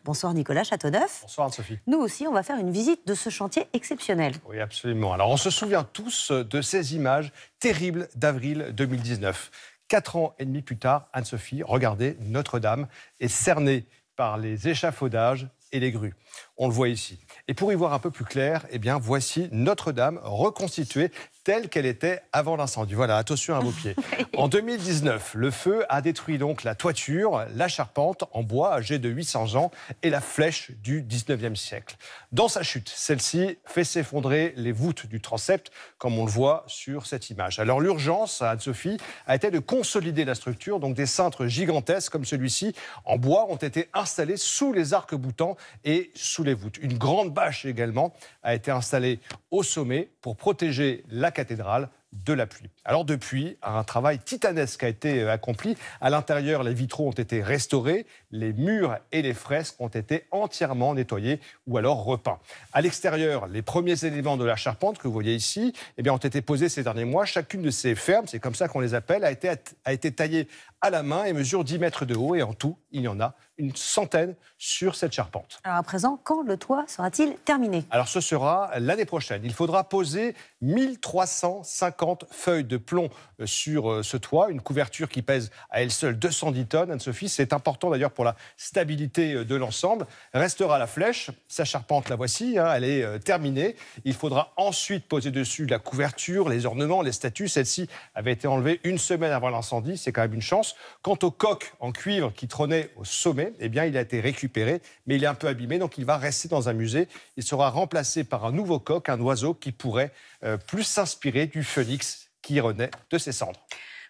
Bonsoir Nicolas Châteauneuf. Bonsoir Anne-Sophie. Nous aussi, on va faire une visite de ce chantier exceptionnel. Oui, absolument. Alors, on se souvient tous de ces images terribles d'avril 2019. 4 ans et demi plus tard, Anne-Sophie, regardez, Notre-Dame est cernée par les échafaudages et les grues. On le voit ici. Et pour y voir un peu plus clair, eh bien, voici Notre-Dame reconstituée telle qu'elle était avant l'incendie. Voilà, attention à vos pieds. En 2019, le feu a détruit donc la toiture, la charpente en bois âgée de 800 ans et la flèche du 19e siècle. Dans sa chute, celle-ci fait s'effondrer les voûtes du transept, comme on le voit sur cette image. Alors l'urgence, Anne-Sophie, a été de consolider la structure. Donc des cintres gigantesques comme celui-ci, en bois, ont été installés sous les arcs-boutants et sous les voûtes. Une grande bâche également a été installée au sommet pour protéger la cathédrale de la pluie. Alors depuis, un travail titanesque a été accompli. À l'intérieur, les vitraux ont été restaurés, les murs et les fresques ont été entièrement nettoyés ou alors repeints. À l'extérieur, les premiers éléments de la charpente que vous voyez ici ont été posés ces derniers mois. Chacune de ces fermes, c'est comme ça qu'on les appelle, a été taillée à la main et mesure 10 mètres de haut. Et en tout, il y en a une centaine sur cette charpente. Alors à présent, quand le toit sera-t-il terminé? Alors ce sera l'année prochaine. Il faudra poser 1350 feuilles de plomb sur ce toit, une couverture qui pèse à elle seule 210 tonnes. Anne-Sophie, c'est important d'ailleurs pour la stabilité de l'ensemble. Restera la flèche, sa charpente, la voici, elle est terminée. Il faudra ensuite poser dessus la couverture, les ornements, les statues. Celle-ci avait été enlevée une semaine avant l'incendie, c'est quand même une chance. Quant au coq en cuivre qui trônait au sommet, il a été récupéré, mais il est un peu abîmé, donc il va rester dans un musée. Il sera remplacé par un nouveau coq, un oiseau qui pourrait plus s'inspirer du phénix qui renaît de ses cendres.